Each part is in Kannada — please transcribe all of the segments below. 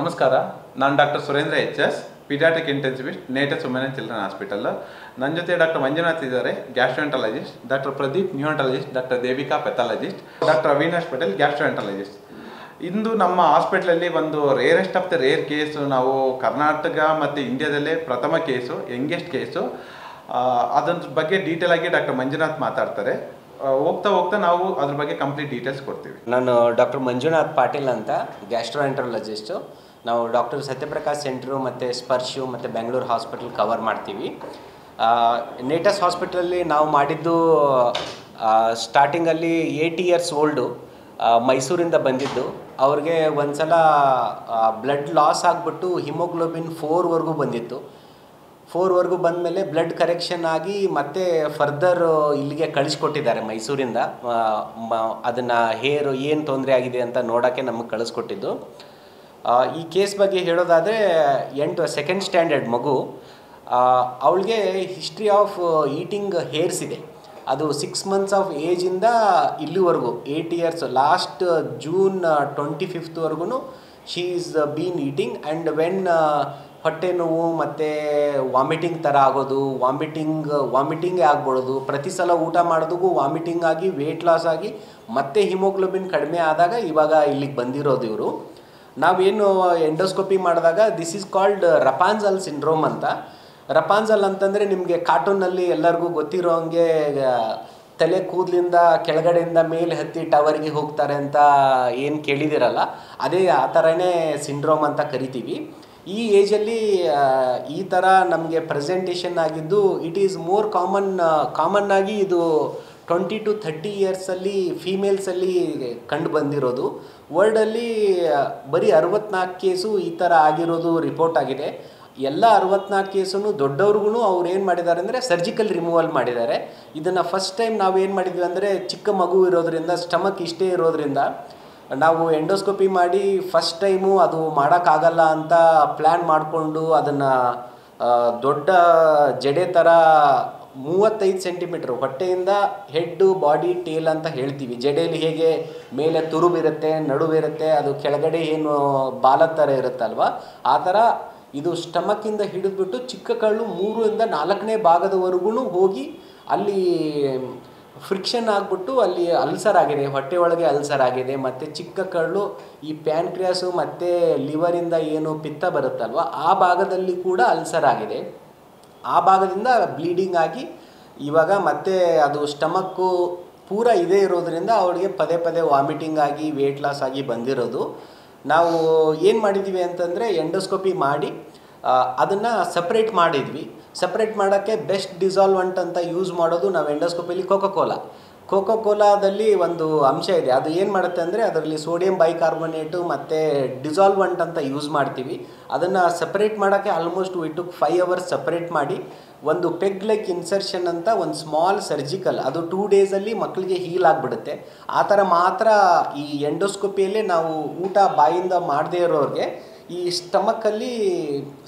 ನಮಸ್ಕಾರ. ನಾನು doctor Surendra H S, paediatric intensivist, Natus women and children hospital. ನನ್ನ ಜೊತೆ ಡಾಕ್ಟರ್ ಮಂಜುನಾಥ್ ಇದ್ದಾರೆ, gastroenterologist, doctor Pradeep neurologist, doctor Devika pathologist, doctor Avinash Patel gastroenterologist. ಇಂದು ನಮ್ಮ ಹಾಸ್ಪಿಟ್ಲಲ್ಲಿ ಒಂದು rarest of the rare case, ನಾವು ಕರ್ನಾಟಕ ಮತ್ತು ಇಂಡಿಯಾದಲ್ಲೇ ಪ್ರಥಮ ಕೇಸು, ಯಂಗೆಸ್ಟ್ ಕೇಸು. ಅದ್ರ ಬಗ್ಗೆ ಡೀಟೇಲ್ ಆಗಿ ಡಾಕ್ಟರ್ ಮಂಜುನಾಥ್ ಮಾತಾಡ್ತಾರೆ. ಹೋಗ್ತಾ ನಾವು ಅದ್ರ ಬಗ್ಗೆ ಕಂಪ್ಲೀಟ್ ಡೀಟೇಲ್ಸ್ ಕೊಡ್ತೀವಿ. ನಾನು ಡಾಕ್ಟರ್ ಮಂಜುನಾಥ್ ಪಾಟೀಲ್ ಅಂತ, ಗ್ಯಾಸ್ಟ್ರೋಎಂಟರಾಲಜಿಸ್ಟು. ನಾವು ಡಾಕ್ಟರ್ ಸತ್ಯಪ್ರಕಾಶ್ ಸೆಂಟ್ರು ಮತ್ತು ಸ್ಪರ್ಶು ಮತ್ತು ಬೆಂಗಳೂರು ಹಾಸ್ಪಿಟಲ್ ಕವರ್ ಮಾಡ್ತೀವಿ. ನೇಟಸ್ ಹಾಸ್ಪಿಟಲಲ್ಲಿ ನಾವು ಮಾಡಿದ್ದು ಸ್ಟಾರ್ಟಿಂಗಲ್ಲಿ 80 ಇಯರ್ಸ್ ಓಲ್ಡು, ಮೈಸೂರಿಂದ ಬಂದಿದ್ದು. ಅವ್ರಿಗೆ ಒಂದು ಸಲ ಬ್ಲಡ್ ಲಾಸ್ ಆಗಿಬಿಟ್ಟು ಹಿಮೋಗ್ಲೋಬಿನ್ 4ವರೆಗೂ ಬಂದಿತ್ತು. 4ವರೆಗೂ ಬಂದಮೇಲೆ ಬ್ಲಡ್ ಕರೆಕ್ಷನ್ ಆಗಿ ಮತ್ತೆ ಫರ್ದರ್ ಇಲ್ಲಿಗೆ ಕಳಿಸ್ಕೊಟ್ಟಿದ್ದಾರೆ ಮೈಸೂರಿಂದ. ಅದನ್ನು ಹೇರು ಏನು ತೊಂದರೆ ಆಗಿದೆ ಅಂತ ನೋಡೋಕ್ಕೆ ನಮಗೆ ಕಳಿಸ್ಕೊಟ್ಟಿದ್ದು. ಈ ಕೇಸ್ ಬಗ್ಗೆ ಹೇಳೋದಾದರೆ, 2nd ಸ್ಟ್ಯಾಂಡರ್ಡ್ ಮಗು, ಅವಳಿಗೆ ಹಿಸ್ಟ್ರಿ ಆಫ್ ಈಟಿಂಗ್ ಹೇರ್ಸ್ ಇದೆ. ಅದು 6 ಮಂತ್ಸ್ ಆಫ್ ಏಜಿಂದ ಇಲ್ಲಿವರೆಗೂ 8 ಇಯರ್ಸ್, ಲಾಸ್ಟ್ ಜೂನ್ 25ವರೆಗೂ she is been eating. And when ಹೊಟ್ಟೆ ನೋವು ಮತ್ತು ವಾಮಿಟಿಂಗ್ ಥರ ಆಗೋದು, ವಾಮಿಟಿಂಗೇ ಆಗ್ಬಿಡೋದು, ಪ್ರತಿ ಸಲ ಊಟ ಮಾಡೋದಕ್ಕೂ ವಾಮಿಟಿಂಗ್ ಆಗಿ ವೆಯ್ಟ್ ಲಾಸ್ ಆಗಿ ಮತ್ತೆ ಹಿಮೋಗ್ಲೋಬಿನ್ ಕಡಿಮೆ ಆದಾಗ ಇವಾಗ ಇಲ್ಲಿಗೆ ಬಂದಿರೋದು ಇವರು. ನಾವೇನು ಎಂಡೋಸ್ಕೋಪಿ ಮಾಡಿದಾಗ ದಿಸ್ ಈಸ್ ಕಾಲ್ಡ್ ರಪಾಂಜಲ್ ಸಿಂಡ್ರೋಮ್ ಅಂತ. ರಪಾಂಜಲ್ ಅಂತಂದರೆ ನಿಮಗೆ ಕಾರ್ಟೂನಲ್ಲಿ ಎಲ್ಲರಿಗೂ ಗೊತ್ತಿರೋ ಹಂಗೆ ತಲೆ ಕೂದಲಿಂದ ಕೆಳಗಡೆಯಿಂದ ಮೇಲೆ ಹತ್ತಿ ಟವರ್ಗೆ ಹೋಗ್ತಾರೆ ಅಂತ ಏನು ಕೇಳಿದಿರಲ್ಲ, ಅದೇ ಆ ಥರನೇ ಸಿಂಡ್ರೋಮ್ ಅಂತ ಕರಿತೀವಿ. ಈ ಏಜಲ್ಲಿ ಈ ಥರ ನಮಗೆ ಪ್ರೆಸೆಂಟೇಷನ್ ಆಗಿದ್ದು, ಇಟ್ ಈಸ್ ಮೋರ್ ಕಾಮನ್ ಆಗಿ ಇದು 20 to 30 ಇಯರ್ಸಲ್ಲಿ ಫೀಮೇಲ್ಸಲ್ಲಿ ಕಂಡು ಬಂದಿರೋದು. ವರ್ಲ್ಡಲ್ಲಿ ಬರೀ 64 ಕೇಸು ಈ ಥರ ಆಗಿರೋದು ರಿಪೋರ್ಟ್ ಆಗಿದೆ. ಎಲ್ಲ 64 ಕೇಸೂ ದೊಡ್ಡವ್ರಿಗೂ ಅವ್ರು ಏನು ಮಾಡಿದ್ದಾರೆ ಅಂದರೆ ಸರ್ಜಿಕಲ್ ರಿಮೂವಲ್ ಮಾಡಿದ್ದಾರೆ. ಇದನ್ನು ಫಸ್ಟ್ ಟೈಮ್ ನಾವು ಏನು ಮಾಡಿದ್ವಿ ಅಂದರೆ, ಚಿಕ್ಕ ಮಗು ಇರೋದ್ರಿಂದ, ಸ್ಟಮಕ್ ಇಷ್ಟೇ ಇರೋದ್ರಿಂದ ನಾವು ಎಂಡೋಸ್ಕೋಪಿ ಮಾಡಿ ಫಸ್ಟ್ ಟೈಮು ಅದು ಮಾಡೋಕ್ಕಾಗಲ್ಲ ಅಂತ ಪ್ಲ್ಯಾನ್ ಮಾಡಿಕೊಂಡು ಅದನ್ನು ದೊಡ್ಡ ಜಡೆ ಥರ 35 ಸೆಂಟಿಮೀಟ್ರ್ ಹೊಟ್ಟೆಯಿಂದ ಹೆಡ್ಡು, ಬಾಡಿ, ಟೇಲ್ ಅಂತ ಹೇಳ್ತೀವಿ. ಜಡೆಯಲ್ಲಿ ಹೇಗೆ ಮೇಲೆ ತುರುಬಿರುತ್ತೆ, ನಡುವಿರುತ್ತೆ, ಅದು ಕೆಳಗಡೆ ಏನು ಬಾಲದ ಥರ ಇರುತ್ತಲ್ವ, ಆ ಥರ ಇದು ಸ್ಟಮಕ್ಕಿಂದ ಹಿಡಿದ್ಬಿಟ್ಟು ಚಿಕ್ಕ ಕಳ್ಳು 3ರಿಂದ 4ನೇ ಭಾಗದವರೆಗೂ ಹೋಗಿ ಅಲ್ಲಿ ಫ್ರಿಕ್ಷನ್ ಆಗಿಬಿಟ್ಟು ಅಲ್ಲಿ ಅಲ್ಸರ್ ಆಗಿದೆ, ಹೊಟ್ಟೆ ಒಳಗೆ ಅಲ್ಸರ್ ಆಗಿದೆ. ಮತ್ತು ಚಿಕ್ಕ ಕಳ್ಳು ಈ ಪ್ಯಾನ್ಕ್ರಿಯಾಸು ಮತ್ತು ಲಿವರಿಂದ ಏನು ಪಿತ್ತ ಬರುತ್ತಲ್ವ, ಆ ಭಾಗದಲ್ಲಿ ಕೂಡ ಅಲ್ಸರ್ ಆಗಿದೆ. ಆ ಭಾಗದಿಂದ ಬ್ಲೀಡಿಂಗ್ ಆಗಿ ಇವಾಗ ಮತ್ತೆ ಅದು ಸ್ಟಮಕ್ಕು ಪೂರ ಇದೇ ಇರೋದ್ರಿಂದ ಅವಳಿಗೆ ಪದೇ ಪದೇ ವಾಮಿಟಿಂಗ್ ಆಗಿ ವೆಯ್ಟ್ ಲಾಸ್ ಆಗಿ ಬಂದಿರೋದು. ನಾವು ಏನು ಮಾಡಿದ್ದೀವಿ ಅಂತಂದರೆ, ಎಂಡೋಸ್ಕೋಪಿ ಮಾಡಿ ಅದನ್ನು ಸಪ್ರೇಟ್ ಮಾಡಿದ್ವಿ. ಸಪ್ರೇಟ್ ಮಾಡೋಕ್ಕೆ ಬೆಸ್ಟ್ ಡಿಸಾಲ್ವೆಂಟ್ ಅಂತ ಯೂಸ್ ಮಾಡೋದು ನಾವು ಎಂಡೋಸ್ಕೋಪಿಲಿ ಕೋಕೋಕೋಲಾದಲ್ಲಿ ಒಂದು ಅಂಶ ಇದೆ. ಅದು ಏನು ಮಾಡುತ್ತೆ ಅಂದರೆ, ಅದರಲ್ಲಿ ಸೋಡಿಯಂ ಬೈಕಾರ್ಬೊನೇಟು ಮತ್ತು ಡಿಸಾಲ್ವೆಂಟ್ ಅಂತ ಯೂಸ್ ಮಾಡ್ತೀವಿ. ಅದನ್ನು ಸಪ್ರೇಟ್ ಮಾಡೋಕ್ಕೆ almost it took 5 hours separate ಮಾಡಿ, ಒಂದು ಪೆಗ್ ಲೈಕ್ ಇನ್ಸರ್ಷನ್ ಅಂತ ಒಂದು ಸ್ಮಾಲ್ ಸರ್ಜಿಕಲ್, ಅದು 2 ಡೇಸಲ್ಲಿ ಮಕ್ಕಳಿಗೆ ಹೀಲ್ ಆಗಿಬಿಡುತ್ತೆ. ಆ ಥರ ಮಾತ್ರ ಈ ಎಂಡೋಸ್ಕೋಪಿಯಲ್ಲೇ ನಾವು ಊಟ ಬಾಯಿಂದ ಮಾಡದೇ ಇರೋರಿಗೆ ಈ ಸ್ಟಮಕ್ಕಲ್ಲಿ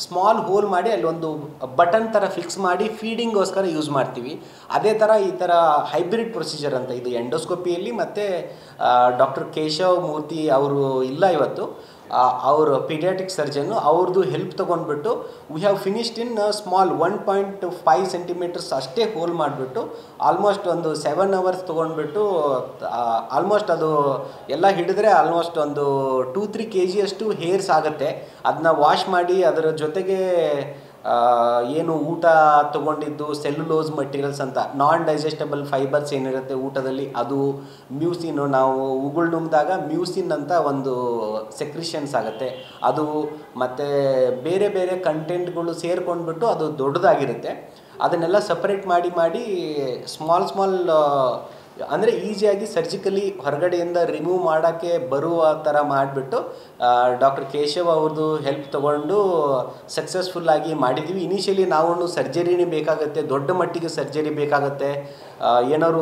ಸ್ಮಾಲ್ ಹೋಲ್ ಮಾಡಿ ಅಲ್ಲಿ ಒಂದು ಬಟನ್ ಥರ ಫಿಕ್ಸ್ ಮಾಡಿ ಫೀಡಿಂಗೋಸ್ಕರ ಯೂಸ್ ಮಾಡ್ತೀವಿ. ಅದೇ ಥರ ಈ ಥರ ಹೈಬ್ರಿಡ್ ಪ್ರೊಸೀಜರ್ ಅಂತ ಇದು ಎಂಡೋಸ್ಕೋಪಿಯಲ್ಲಿ. ಮತ್ತು ಡಾಕ್ಟರ್ ಕೇಶವ್ ಮೂರ್ತಿ ಅವರು ಇಲ್ಲ ಇವತ್ತು, ಅವರು ಪೀಡಿಯಾಟ್ರಿಕ್ ಸರ್ಜನ್ನು, ಅವ್ರದ್ದು ಹೆಲ್ಪ್ ತೊಗೊಂಡ್ಬಿಟ್ಟು we have finished in small 1.5 centimetres ಅಷ್ಟೇ ಹೋಲ್ ಮಾಡಿಬಿಟ್ಟು ಆಲ್ಮೋಸ್ಟ್ ಒಂದು 7 hours ತೊಗೊಂಡ್ಬಿಟ್ಟು ಆಲ್ಮೋಸ್ಟ್ ಅದು ಎಲ್ಲ ಹಿಡಿದ್ರೆ ಆಲ್ಮೋಸ್ಟ್ ಒಂದು 2-3 kg ಅಷ್ಟು ಹೇರ್ಸ್ ಆಗುತ್ತೆ. ಅದನ್ನ ವಾಶ್ ಮಾಡಿ ಅದರ ಜೊತೆಗೆ ಏನು ಊಟ ತೊಗೊಂಡಿದ್ದು ಸೆಲ್ಯುಲೋಸ್ ಮಟೀರಿಯಲ್ಸ್ ಅಂತ ನಾನ್ ಡೈಜೆಸ್ಟಬಲ್ ಫೈಬರ್ಸ್ ಏನಿರುತ್ತೆ ಊಟದಲ್ಲಿ, ಅದು ಮ್ಯೂಸಿನ್, ನಾವು ಉಗುಳು ನುಂಗಿದಾಗ ಮ್ಯೂಸಿನ್ ಅಂತ ಒಂದು ಸೆಕ್ರಿಷನ್ಸ್ ಆಗುತ್ತೆ, ಅದು ಮತ್ತು ಬೇರೆ ಬೇರೆ ಕಂಟೆಂಟ್ಗಳು ಸೇರ್ಕೊಂಡ್ಬಿಟ್ಟು ಅದು ದೊಡ್ಡದಾಗಿರುತ್ತೆ. ಅದನ್ನೆಲ್ಲ ಸಪ್ರೇಟ್ ಮಾಡಿ ಸ್ಮಾಲ್ ಅಂದರೆ ಈಸಿಯಾಗಿ ಸರ್ಜಿಕಲಿ ಹೊರಗಡೆಯಿಂದ ರಿಮೂವ್ ಮಾಡೋಕ್ಕೆ ಬರುವ ಥರ ಮಾಡಿಬಿಟ್ಟು ಡಾಕ್ಟರ್ ಕೇಶವ್ ಅವ್ರದ್ದು ಹೆಲ್ಪ್ ತೊಗೊಂಡು ಸಕ್ಸಸ್ಫುಲ್ಲಾಗಿ ಮಾಡಿದ್ದೀವಿ. ಇನಿಷಿಯಲಿ ನಾವು ಸರ್ಜರಿನೇ ಬೇಕಾಗುತ್ತೆ, ದೊಡ್ಡ ಮಟ್ಟಿಗೆ ಸರ್ಜರಿ ಬೇಕಾಗುತ್ತೆ, ಏನಾದ್ರು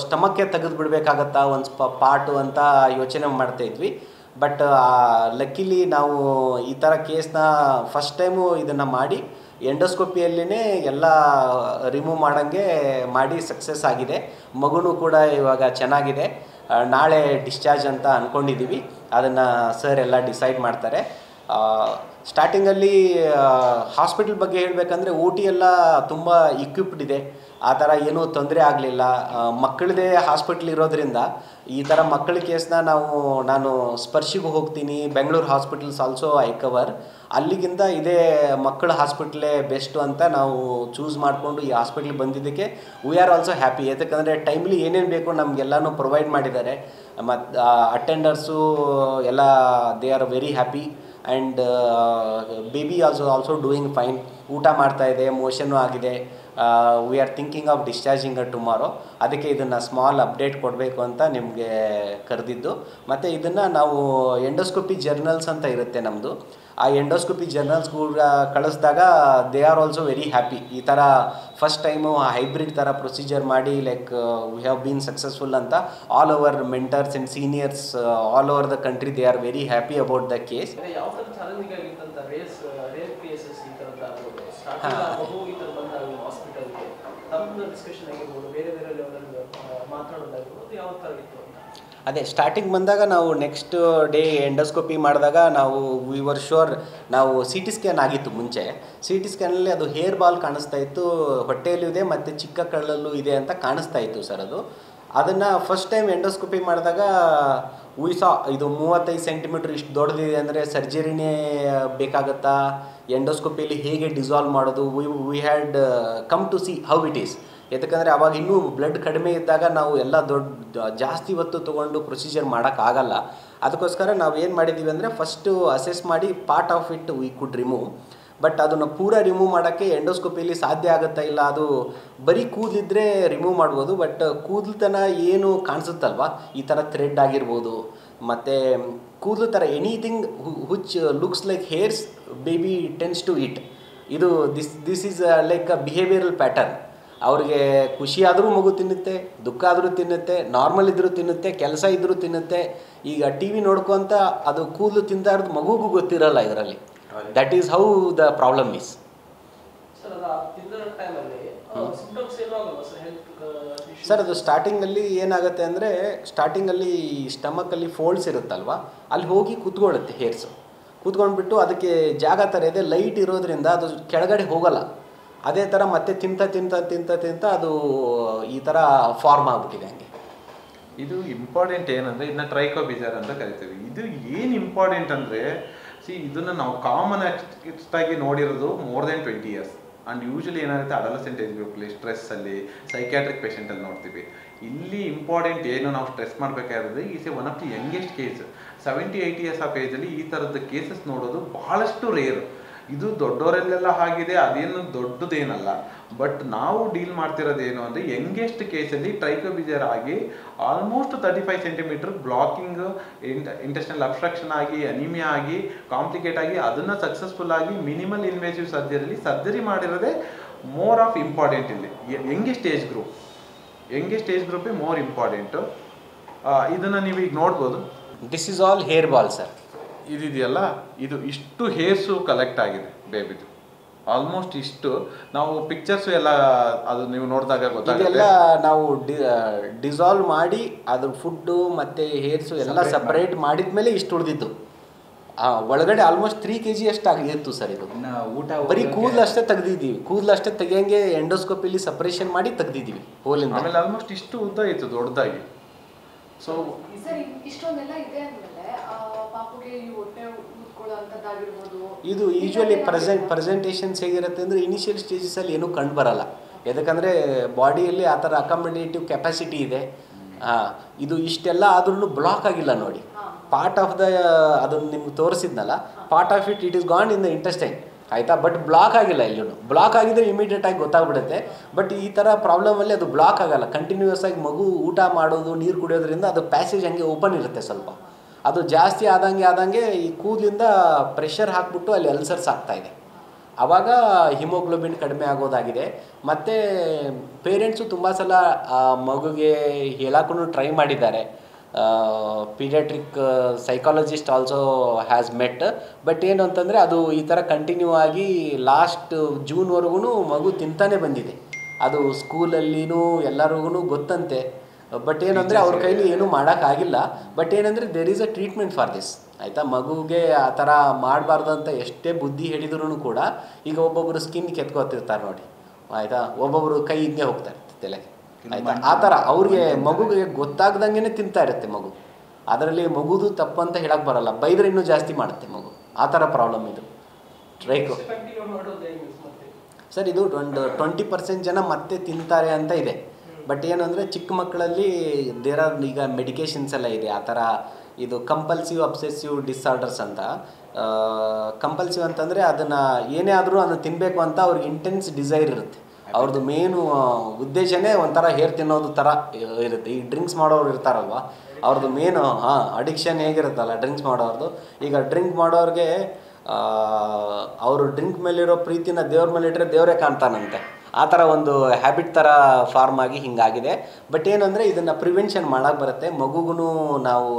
ಸ್ಟಮಕ್ಕೆ ತೆಗೆದು ಬಿಡಬೇಕಾಗತ್ತಾ ಒಂದು ಪಾರ್ಟು ಅಂತ ಯೋಚನೆ ಮಾಡ್ತಾಯಿದ್ವಿ. ಬಟ್ ಲಕ್ಕಿಲಿ ನಾವು ಈ ಥರ ಕೇಸ್ನ ಫಸ್ಟ್ ಟೈಮು ಇದನ್ನು ಮಾಡಿ ಎಂಡೋಸ್ಕೋಪಿಯಲ್ಲೇ ಎಲ್ಲ ರಿಮೂವ್ ಮಾಡೋಂಗೆ ಮಾಡಿ ಸಕ್ಸಸ್ ಆಗಿದೆ. ಮಗುನೂ ಕೂಡ ಇವಾಗ ಚೆನ್ನಾಗಿದೆ. ನಾಳೆ ಡಿಸ್ಚಾರ್ಜ್ ಅಂತ ಅಂದ್ಕೊಂಡಿದ್ದೀವಿ, ಅದನ್ನು ಸರ್ ಎಲ್ಲ ಡಿಸೈಡ್ ಮಾಡ್ತಾರೆ. ಸ್ಟಾರ್ಟಿಂಗಲ್ಲಿ ಹಾಸ್ಪಿಟಲ್ ಬಗ್ಗೆ ಹೇಳಬೇಕಂದ್ರೆ ಓ ಟಿ ಎಲ್ಲ ತುಂಬ ಇಕ್ವಿಪ್ಡ್ ಇದೆ, ಆ ಥರ ಏನೂ ತೊಂದರೆ ಆಗಲಿಲ್ಲ. ಮಕ್ಕಳದೇ ಹಾಸ್ಪಿಟ್ಲ್ ಇರೋದ್ರಿಂದ ಈ ಥರ ಮಕ್ಕಳ ಕೇಸ್ನ ನಾನು ಸ್ಪರ್ಶಿಗೆ ಹೋಗ್ತೀನಿ, Bengaluru hospitals also I cover, ಅಲ್ಲಿಗಿಂತ ಇದೇ ಮಕ್ಕಳ ಹಾಸ್ಪಿಟ್ಲೇ ಬೆಸ್ಟು ಅಂತ ನಾವು ಚೂಸ್ ಮಾಡಿಕೊಂಡು ಈ ಹಾಸ್ಪಿಟ್ಲಿಗೆ ಬಂದಿದ್ದಕ್ಕೆ ವಿ ಆರ್ ಆಲ್ಸೋ ಹ್ಯಾಪಿ. ಯಾಕಂದರೆ ಟೈಮ್ಲಿ ಏನೇನು ಬೇಕೋ ನಮಗೆಲ್ಲನೂ ಪ್ರೊವೈಡ್ ಮಾಡಿದ್ದಾರೆ. ಮತ್ತು ಅಟೆಂಡರ್ಸು ಎಲ್ಲ they are very happy. And baby also doing fine, ಊಟ ಮಾಡ್ತಾಯಿದೆ, ಮೋಷನ್ನು ಆಗಿದೆ. We are thinking of discharging tomorrow. ಅದಕ್ಕೆ ಇದನ್ನು ಸ್ಮಾಲ್ ಅಪ್ಡೇಟ್ ಕೊಡಬೇಕು ಅಂತ ನಿಮಗೆ ಕರೆದಿದ್ದು. ಮತ್ತು ಇದನ್ನು ನಾವು ಎಂಡೋಸ್ಕೋಪಿ ಜರ್ನಲ್ಸ್ ಅಂತ ಇರುತ್ತೆ ನಮ್ಮದು, ಆ ಎಂಡೋಸ್ಕೋಪಿ ಜರ್ನಲ್ಸ್ ಕೂಡ ಕಳಿಸಿದಾಗ they are also very happy. ಈ ಥರ ಫಸ್ಟ್ ಟೈಮು ಹೈಬ್ರಿಡ್ ಥರ ಪ್ರೊಸೀಜರ್ ಮಾಡಿ like we have been successful ಅಂತ all over mentors and seniors all over the country they are very happy about the case. ಯಾವ ಥರ ಚಾಲೆಂಜಿಂಗ್ ಆಗಿತ್ತಂತ ರೇರ್ ಕೇಸಸ್ ಈ ಥರದ್ದು ಆಗ್ಬೋದು, ಈ ಥರ ಬಂದಾಗ ಹಾಸ್ಪಿಟಲ್ಗೆ ತಮ್ಮ ಡಿಸ್ಕಷನ್ ಆಗಿರ್ಬೋದು, ಬೇರೆ ಬೇರೆ ಲೆವೆಲಲ್ಲಿ ಮಾತಾಡೋದಾಗಿರ್ಬೋದು, ಯಾವ ಥರ ಇತ್ತು ಅಂತ? ಅದೇ ಸ್ಟಾರ್ಟಿಂಗ್ ಬಂದಾಗ ನಾವು ನೆಕ್ಸ್ಟ್ ಡೇ ಎಂಡೋಸ್ಕೋಪಿ ಮಾಡಿದಾಗ ನಾವು ವಿ ವರ್ ಶೋರ್, ನಾವು ಸಿ ಟಿ ಸ್ಕ್ಯಾನ್ ಆಗಿತ್ತು ಮುಂಚೆ. ಸಿ ಟಿ ಸ್ಕ್ಯಾನಲ್ಲಿ ಅದು ಹೇರ್ ಬಾಲ್ ಕಾಣಿಸ್ತಾ ಇತ್ತು, ಹೊಟ್ಟೆಯಲ್ಲೂ ಇದೆ ಮತ್ತು ಚಿಕ್ಕ ಕಳ್ಳಲ್ಲೂ ಇದೆ ಅಂತ ಕಾಣಿಸ್ತಾ ಇತ್ತು ಸರ್. ಅದನ್ನು ಫಸ್ಟ್ ಟೈಮ್ ಎಂಡೋಸ್ಕೋಪಿ ಮಾಡಿದಾಗ ಉಯ್ಸಾ ಇದು 35 ಸೆಂಟಿಮೀಟ್ರ್ ಇಷ್ಟು ದೊಡ್ಡದಿದೆ ಅಂದರೆ ಸರ್ಜರಿನೇ ಬೇಕಾಗುತ್ತಾ, ಎಂಡೋಸ್ಕೋಪಿಯಲ್ಲಿ ಹೇಗೆ ಡಿಸಾಲ್ವ್ ಮಾಡೋದು, we had come to see how it is. ಯಾಕಂದರೆ ಅವಾಗ ಇನ್ನೂ ಬ್ಲಡ್ ಕಡಿಮೆ ಇದ್ದಾಗ ನಾವು ಎಲ್ಲ ಜಾಸ್ತಿ ಹೊತ್ತು ತೊಗೊಂಡು ಪ್ರೊಸೀಜರ್ ಮಾಡೋಕ್ಕಾಗಲ್ಲ. ಅದಕ್ಕೋಸ್ಕರ ನಾವು ಏನು ಮಾಡಿದ್ದೀವಿ ಅಂದರೆ ಫಸ್ಟು ಅಸೆಸ್ ಮಾಡಿ part of it we could remove. But ಅದನ್ನು ಪೂರ ರಿಮೂವ್ ಮಾಡೋಕ್ಕೆ ಎಂಡೋಸ್ಕೋಪಿಯಲ್ಲಿ ಸಾಧ್ಯ ಆಗುತ್ತಾ ಇಲ್ಲ, ಅದು ಬರೀ ಕೂದಲಿದ್ರೆ ರಿಮೂವ್ ಮಾಡ್ಬೋದು. ಬಟ್ ಕೂದಲುತನ ಏನು ಕಾಣಿಸುತ್ತಲ್ವ, ಈ ಥರ ಥ್ರೆಡ್ ಆಗಿರ್ಬೋದು, ಮತ್ತು ಕೂದಲು ಥರ anything which looks like hairs baby tends to it. ಇದು this is like a behavioural pattern. ಅವ್ರಿಗೆ ಖುಷಿ ಆದರೂ ಮಗು ತಿನ್ನುತ್ತೆ, ದುಃಖ ಆದರೂ ತಿನ್ನುತ್ತೆ, ನಾರ್ಮಲ್ ಇದ್ದರೂ ತಿನ್ನುತ್ತೆ, ಕೆಲಸ ಇದ್ದರೂ ತಿನ್ನುತ್ತೆ. ಈಗ ಟಿ ವಿ ನೋಡ್ಕೊತ ಅದು ಕೂದಲು ತಿಂತಾ ಇರೋದು ಮಗುಗೂ ಗೊತ್ತಿರಲ್ಲ ಇದರಲ್ಲಿ. That is how the problem is. Sir ಅದು ಸ್ಟಾರ್ಟಿಂಗಲ್ಲಿ ಏನಾಗುತ್ತೆ ಅಂದರೆ, ಸ್ಟಾರ್ಟಿಂಗಲ್ಲಿ ಸ್ಟಮಕಲ್ಲಿ ಫೋಲ್ಡ್ಸ್ ಇರುತ್ತಲ್ವ, ಅಲ್ಲಿ ಹೋಗಿ ಕೂತ್ಕೊಳ್ಳುತ್ತೆ ಹೇರ್ಸು. ಕೂತ್ಕೊಂಡ್ಬಿಟ್ಟು ಅದಕ್ಕೆ ಜಾಗ ಥರ ಇದೆ, ಲೈಟ್ ಇರೋದ್ರಿಂದ ಅದು ಕೆಳಗಡೆ ಹೋಗಲ್ಲ. ಅದೇ ಥರ ಮತ್ತೆ ತಿಂತ ಅದು ಈ ಥರ ಫಾರ್ಮ್ ಆಗಿಬಿಟ್ಟಿದೆ. ಹಂಗೆ ಇದು ಇಂಪಾರ್ಟೆಂಟ್ ಏನಂದರೆ, ಇದನ್ನ ಟ್ರೈಕೋಬಿಜಾರ್ ಅಂತ ಕರಿತೀವಿ. ಇದು ಏನು ಇಂಪಾರ್ಟೆಂಟ್ ಅಂದರೆ, ಇದನ್ನು ನಾವು ಕಾಮನ್ ಆಗಿ ನೋಡಿರೋದು more than 20 years. And usually ಏನಾಗುತ್ತೆ ಅಡಲಸೆಂಟ್ ಏಜ್ ಗ್ರೂಪಲ್ಲಿ ಸ್ಟ್ರೆಸ್ಸಲ್ಲಿ ಸೈಕ್ಯಾಟ್ರಿಕ್ ಪೇಷೆಂಟಲ್ಲಿ ನೋಡ್ತೀವಿ. ಇಲ್ಲಿ ಇಂಪಾರ್ಟೆಂಟ್ ಏನು ನಾವು ಸ್ಟ್ರೆಸ್ ಮಾಡಬೇಕಾದ್ರೆ, is a one of the youngest case. 70-80 years of ಏಜಲ್ಲಿ ಈ ಥರದ ಕೇಸಸ್ ನೋಡೋದು ಬಹಳಷ್ಟು ರೇರು. ಇದು ದೊಡ್ಡವರಲ್ಲೆಲ್ಲ ಆಗಿದೆ, ಅದೇನು ದೊಡ್ಡದೇನಲ್ಲ. ಬಟ್ ನಾವು ಡೀಲ್ ಮಾಡ್ತಿರೋದೇನು ಅಂದರೆ, ಯಂಗೆಸ್ಟ್ ಕೇಸಲ್ಲಿ ಟ್ರೈಕೋಬಿಜಾರ್ ಆಗಿ almost 35 centimetre blocking, intestinal obstruction ಆಗಿ, ಅನಿಮಿಯಾ ಆಗಿ, ಕಾಂಪ್ಲಿಕೇಟ್ ಆಗಿ, ಅದನ್ನು ಸಕ್ಸಸ್ಫುಲ್ ಆಗಿ ಮಿನಿಮಲ್ ಇನ್ವೇಸಿವ್ ಸರ್ಜರಿ ಮಾಡಿರೋದೇ ಮೋರ್ ಆಫ್ ಇಂಪಾರ್ಟೆಂಟ್. ಇಲ್ಲಿ ಯಂಗೆಸ್ಟ್ ಏಜ್ ಗ್ರೂಪೇ ಮೋರ್ ಇಂಪಾರ್ಟೆಂಟು. ಇದನ್ನು ನೀವು ಈಗ ನೋಡ್ಬೋದು. This is all hair ball sir. ಇದೆಯಲ್ಲ, ಇದು ಇಷ್ಟು ಹೇರ್ಸು ಕಲೆಕ್ಟ್ ಆಗಿದೆ ಬೇಬಿದು, ಆಲ್ಮೋಸ್ಟ್ ಇಷ್ಟು. ನಾವು ಪಿಕ್ಚರ್ಸು ಎಲ್ಲ ಅದು ನೀವು ನೋಡಿದಾಗ ಗೊತ್ತಾಗುತ್ತೆ. ಇದೆಲ್ಲ ನಾವು ಡಿಸಾಲ್ವ್ ಮಾಡಿ ಅದ್ರ ಫುಡ್ಡು ಮತ್ತು ಹೇರ್ಸು ಎಲ್ಲ ಸಪ್ರೇಟ್ ಮಾಡಿದ ಮೇಲೆ ಇಷ್ಟು ಉಳಿದಿದ್ದು. ಒಳಗಡೆ ಆಲ್ಮೋಸ್ಟ್ 3 kg ಅಷ್ಟು ಆಗಿತ್ತು ಸರ್. ಇದು ಊಟ ಬರೀ ಕೂದಲಷ್ಟೇ ತೆಗ್ದಿದ್ದೀವಿ, ಕೂದಲಷ್ಟೇ ತೆಗಿಯಂಗೆ ಎಂಡೋಸ್ಕೋಪಿಲಿ ಸಪ್ರೇಷನ್ ಮಾಡಿ ತೆಗ್ದಿದ್ದೀವಿ ಹೋಲಿಂದ. ಆಮೇಲೆ ಆಲ್ಮೋಸ್ಟ್ ಇಷ್ಟು ಉದ್ದ ಇತ್ತು ದೊಡ್ಡದಾಗಿ. ಸೊ ಇಷ್ಟೊಂದೆಲ್ಲ ಇದೆ ಅಂದಮೇಲೆ ಪಾಪುಗೆ ಈ ಹೊಟ್ಟೆ ಊದ್ಕೊಳ್ಳೋಂಥದ್ದಾಗಿರ್ಬೋದು, ಇದು ಯೂಶ್ವಲಿ ಪ್ರೆಸೆಂಟೇಷನ್ಸ್ ಹೇಗಿರುತ್ತೆ ಅಂದರೆ, ಇನಿಷಿಯಲ್ ಸ್ಟೇಜಸಲ್ಲಿ ಏನೂ ಕಂಡು ಬರಲ್ಲ. ಯಾಕಂದರೆ ಬಾಡಿಯಲ್ಲಿ ಆ ಥರ ಅಕಾಮಡೇಟಿವ್ ಕೆಪಾಸಿಟಿ ಇದೆ. ಇದು ಇಷ್ಟೆಲ್ಲ ಆದ್ರೂ ಬ್ಲಾಕ್ ಆಗಿಲ್ಲ ನೋಡಿ. ಪಾರ್ಟ್ ಆಫ್ ದ ಅದನ್ನು ನಿಮ್ಗೆ ತೋರಿಸಿದ್ನಲ್ಲ, part of it is gone in the intestine, ಆಯಿತಾ. ಬಟ್ ಬ್ಲಾಕ್ ಆಗಿಲ್ಲ ಎಲ್ಲೂ. ಬ್ಲಾಕ್ ಆಗಿದ್ರೆ ಇಮಿಡಿಯೇಟಾಗಿ ಗೊತ್ತಾಗ್ಬಿಡುತ್ತೆ. ಬಟ್ ಈ ಥರ ಪ್ರಾಬ್ಲಮಲ್ಲಿ ಅದು ಬ್ಲಾಕ್ ಆಗಲ್ಲ. ಕಂಟಿನ್ಯೂಯಸ್ ಆಗಿ ಮಗು ಊಟ ಮಾಡೋದು, ನೀರು ಕುಡಿಯೋದ್ರಿಂದ ಅದು ಪ್ಯಾಸೇಜ್ ಹಂಗೆ ಓಪನ್ ಇರುತ್ತೆ ಸ್ವಲ್ಪ. ಅದು ಜಾಸ್ತಿ ಆದಂಗೆ ಈ ಕೂದಲಿಂದ ಪ್ರೆಷರ್ ಹಾಕ್ಬಿಟ್ಟು ಅಲ್ಲಿ ಅಲ್ಸರ್ಸ್ ಆಗ್ತಾಯಿದೆ. ಆವಾಗ ಹಿಮೋಗ್ಲೋಬಿನ್ ಕಡಿಮೆ ಆಗೋದಾಗಿದೆ. ಮತ್ತು ಪೇರೆಂಟ್ಸು ತುಂಬ ಸಲ ಮಗುಗೆ ಹೇಳಕ್ಕೂ ಟ್ರೈ ಮಾಡಿದ್ದಾರೆ. Paediatric psychologist also has met. But ಏನು ಅಂತಂದರೆ, ಅದು ಈ ಥರ ಕಂಟಿನ್ಯೂ ಆಗಿ ಲಾಸ್ಟ್ ಜೂನ್ವರೆಗೂ ಮಗು ತಿಂತಾನೆ ಬಂದಿದೆ. ಅದು ಸ್ಕೂಲಲ್ಲಿನೂ ಎಲ್ಲರಿಗೂ ಗೊತ್ತಂತೆ. ಬಟ್ ಏನಂದರೆ ಅವ್ರ ಕೈಲಿ ಏನೂ ಮಾಡೋಕ್ಕಾಗಿಲ್ಲ. ಬಟ್ ಏನಂದರೆ there is a treatment for this ಆಯಿತಾ. ಮಗುಗೆ ಆ ಥರ ಮಾಡಬಾರ್ದು ಅಂತ ಎಷ್ಟೇ ಬುದ್ಧಿ ಹೇಳಿದ್ರು ಕೂಡ ಈಗ ಒಬ್ಬೊಬ್ಬರು ಸ್ಕಿನ್ ಕೆತ್ಕೋತಿರ್ತಾರೆ ನೋಡಿ ಆಯಿತಾ, ಒಬ್ಬೊಬ್ಬರು ಕೈ ಹಿಂಗೆ ಹೋಗ್ತಾ ಇರ್ತದೆ ತಲೆಗೆ ಆಯಿತಾ. ಆ ಥರ ಅವ್ರಿಗೆ ಮಗುಗೆ ಗೊತ್ತಾಗ್ದಂಗೆ ತಿಂತಾ ಇರುತ್ತೆ ಮಗು. ಅದರಲ್ಲಿ ಮಗುದು ತಪ್ಪು ಅಂತ ಹೇಳಕ್ಕೆ ಬರಲ್ಲ, ಬೈದ್ರೆ ಇನ್ನೂ ಜಾಸ್ತಿ ಮಾಡುತ್ತೆ ಮಗು. ಆ ಥರ ಪ್ರಾಬ್ಲಮ್ ಇದು ಟ್ರೈಕೋ. ಸರ್ ಇದು ಒಂದು 20% ಜನ ಮತ್ತೆ ತಿಂತಾರೆ ಅಂತ ಇದೆ. ಬಟ್ ಏನಂದರೆ ಚಿಕ್ಕ ಮಕ್ಕಳಲ್ಲಿ ದೇರ್ ಆರ್ ಈಗ ಮೆಡಿಕೇಷನ್ಸ್ ಎಲ್ಲ ಇದೆ ಆ ಥರ. ಇದು ಕಂಪಲ್ಸಿವ್ ಅಬ್ಸೆಸಿವ್ ಡಿಸಾರ್ಡರ್ಸ್ ಅಂತ. ಕಂಪಲ್ಸಿವ್ ಅಂತಂದರೆ ಅದನ್ನು ಏನೇ ಆದರೂ ಅದನ್ನು ತಿನ್ನಬೇಕು ಅಂತ ಅವ್ರಿಗೆ ಇಂಟೆನ್ಸ್ ಡಿಸೈರ್ ಇರುತ್ತೆ. ಅವ್ರದ್ದು ಮೇನು ಉದ್ದೇಶನೇ ಒಂಥರ ಹೇರ್ ತಿನ್ನೋದು ಥರ ಇರುತ್ತೆ. ಈ ಡ್ರಿಂಕ್ಸ್ ಮಾಡೋರು ಇರ್ತಾರಲ್ವ, ಅವ್ರದ್ದು ಮೇನು ಅಡಿಕ್ಷನ್ ಹೇಗಿರುತ್ತಲ್ಲ ಡ್ರಿಂಕ್ಸ್ ಮಾಡೋರ್ದು. ಈಗ ಡ್ರಿಂಕ್ ಮಾಡೋರಿಗೆ ಅವರು ಡ್ರಿಂಕ್ ಮೇಲಿರೋ ಪ್ರೀತಿನ ದೇವ್ರ ಮೇಲೆ ಇಟ್ಟರೆ ದೇವರೇ ಕಾಣ್ತಾನಂತೆ. ಆ ಥರ ಒಂದು ಹ್ಯಾಬಿಟ್ ಥರ ಫಾರ್ಮ್ ಆಗಿ ಹಿಂಗಾಗಿದೆ. ಬಟ್ ಏನಂದರೆ ಇದನ್ನು ಪ್ರಿವೆನ್ಷನ್ ಮಾಡೋಕ್ಕೆ ಬರುತ್ತೆ. ಮಗುಗೂ ನಾವು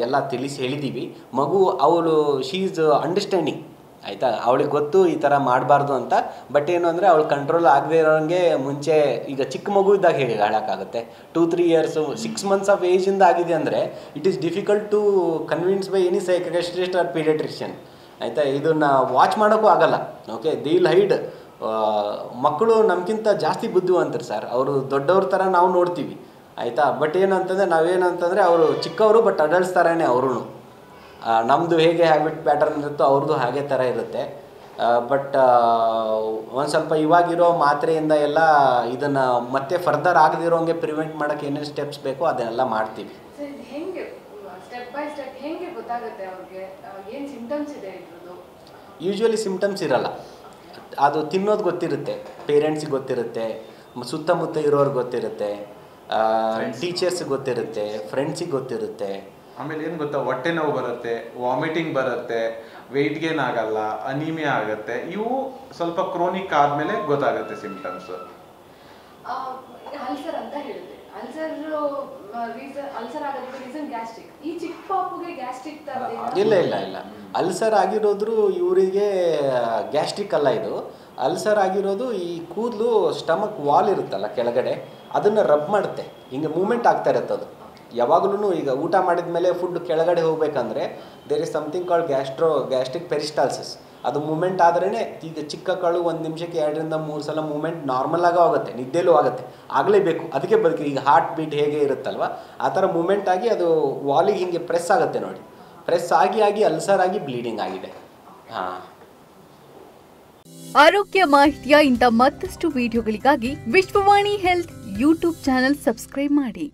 ಎಲ್ಲ ತಿಳಿಸಿ ಹೇಳಿದ್ದೀವಿ. ಮಗು ಅವಳು ಶೀ ಈಸ್ ಅಂಡರ್ಸ್ಟ್ಯಾಂಡಿಂಗ್ ಆಯಿತಾ, ಅವಳಿಗೆ ಗೊತ್ತು ಈ ಥರ ಮಾಡಬಾರ್ದು ಅಂತ. ಬಟ್ ಏನು ಅಂದರೆ ಅವಳು ಕಂಟ್ರೋಲ್ ಆಗದೆ ಇರೋಂಗೆ ಮುಂಚೆ ಈಗ ಚಿಕ್ಕ ಮಗು ಇದ್ದಾಗ ಹೇಗೆ ಹೇಳೋಕ್ಕಾಗುತ್ತೆ. 2-3 ಇಯರ್ಸು 6 months ಆಫ್ ಏಜಿಂದ ಆಗಿದೆ ಅಂದರೆ it is difficult to convince by any psychiatrist or paediatrician ಆಯಿತಾ. ಇದನ್ನು ವಾಚ್ ಮಾಡೋಕ್ಕೂ ಆಗಲ್ಲ. Okay, they will hide. ಮಕ್ಕಳು ನಮಗಿಂತ ಜಾಸ್ತಿ ಬುದ್ಧಿವಂತರು ಸರ್. ಅವರು ದೊಡ್ಡವ್ರ ಥರ ನಾವು ನೋಡ್ತೀವಿ ಆಯಿತಾ. ಬಟ್ ಏನಂತಂದರೆ ನಾವೇನಂತಂದರೆ ಅವರು ಚಿಕ್ಕವರು ಬಟ್ ಅಡಲ್ಟ್ಸ್ ಥರನೇ ಅವರು. ನಮ್ಮದು ಹೇಗೆ ಹ್ಯಾಬಿಟ್ ಪ್ಯಾಟರ್ನ್ ಇರುತ್ತೋ ಅವ್ರದ್ದು ಹಾಗೆ ಥರ ಇರುತ್ತೆ. ಬಟ್ ಒಂದು ಸ್ವಲ್ಪ ಇವಾಗಿರೋ ಮಾತ್ರೆಯಿಂದ ಎಲ್ಲ ಇದನ್ನು ಮತ್ತೆ ಫರ್ದರ್ ಆಗದಿರೋಂಗೆ ಪ್ರಿವೆಂಟ್ ಮಾಡೋಕ್ಕೆ ಏನೇನು ಸ್ಟೆಪ್ಸ್ ಬೇಕೋ ಅದನ್ನೆಲ್ಲ ಮಾಡ್ತೀವಿ. ಹೆಂಗೆ ಸ್ಟೆಪ್ ಬೈ ಸ್ಟೆಪ್ ಹೆಂಗೆ ಗೊತ್ತಾಗುತ್ತೆ ಅವ್ರಿಗೆ ಏನು ಸಿಂಟಮ್ಸ್ ಇದೆ ಇದ್ರದ್ದು? ಯೂಶ್ವಲಿ ಸಿಂಟಮ್ಸ್ ಇರಲ್ಲ. ಅದು ತಿನ್ನೋದು ಗೊತ್ತಿರುತ್ತೆ, ಪೇರೆಂಟ್ಸಿಗೆ ಗೊತ್ತಿರುತ್ತೆ, ಸುತ್ತಮುತ್ತ ಇರೋರ್ಗೆ ಗೊತ್ತಿರುತ್ತೆ, ಟೀಚರ್ಸಿಗೆ ಗೊತ್ತಿರುತ್ತೆ, ಫ್ರೆಂಡ್ಸಿಗೆ ಗೊತ್ತಿರುತ್ತೆ. ಆಮೇಲೆ ಏನು ಗೊತ್ತಾ, ಹೊಟ್ಟೆ ನೋವು ಬರುತ್ತೆ, ವಾಮಿಟಿಂಗ್ ಬರುತ್ತೆ, ವೆಯ್ಟ್ ಗೇನ್ ಆಗಲ್ಲ, ಅನಿಮಿಯಾ ಆಗುತ್ತೆ. ಇವು ಸ್ವಲ್ಪ ಕ್ರೋನಿಕ್ ಆದಮೇಲೆ ಗೊತ್ತಾಗುತ್ತೆ ಸಿಂಪ್ಟಮ್ಸ್. ಅಲ್ಸರ್ ಅಂತ ಹೇಳಿದೆ. ಅಲ್ಸರ್ ಆಗೋದಕ್ಕೆ ರೀಸನ್ ಗ್ಯಾಸ್ಟ್ರಿಕ್. ಈ ಚಿಕ್ಕ ಪಾಪುಗೆ ಗ್ಯಾಸ್ಟ್ರಿಕ್ ಇಲ್ಲ ಅಲ್ಸರ್ ಆಗಿರೋದ್ರು ಇವರಿಗೆ ಗ್ಯಾಸ್ಟ್ರಿಕ್ ಅಲ್ಲ. ಇದು ಅಲ್ಸರ್ ಆಗಿರೋದು ಈ ಕೂದಲು ಸ್ಟಮಕ್ ವಾಲ್ ಇರುತ್ತಲ್ಲ ಕೆಳಗಡೆ, ಅದನ್ನು ರಬ್ ಮಾಡುತ್ತೆ, ಹಿಂಗೆ ಮೂಮೆಂಟ್ ಆಗ್ತಾ ಇರುತ್ತೆ. ಅದು ಯಾವಾಗಲೂ ಈಗ ಊಟ ಮಾಡಿದ ಮೇಲೆ ಫುಡ್ ಕೆಳಗಡೆ ಹೋಗಬೇಕಂದ್ರೆ there is something called gastric peristalsis. ಅದು ಮೂಮೆಂಟ್ ಆದ್ರೇ ಈಗ ಚಿಕ್ಕ ಕಾಳು 1 ನಿಮಿಷಕ್ಕೆ 2-3 ಸಲ ಮೂಮೆಂಟ್ ನಾರ್ಮಲ್ ಆಗಿ ಆಗುತ್ತೆ, ನಿದ್ದೆಲೂ ಆಗುತ್ತೆ, ಆಗಲೇಬೇಕು, ಅದಕ್ಕೆ ಬದುಕಿ. ಈಗ ಹಾರ್ಟ್ ಬೀಟ್ ಹೇಗೆ ಇರುತ್ತಲ್ವ ಆ ಥರ ಮೂಮೆಂಟ್ ಆಗಿ ಅದು ವಾಲಿಗೆ ಹಿಂಗೆ ಪ್ರೆಸ್ ಆಗುತ್ತೆ ನೋಡಿ. ಪ್ರೆಸ್ ಆಗಿ ಅಲ್ಸರ್ ಆಗಿ ಬ್ಲೀಡಿಂಗ್ ಆಗಿದೆ. ಆರೋಗ್ಯ ಮಾಹಿತಿಯ ಇಂಥ ಮತ್ತಷ್ಟು ವಿಡಿಯೋಗಳಿಗಾಗಿ Vishwavani health YouTube channel subscribe ಮಾಡಿ.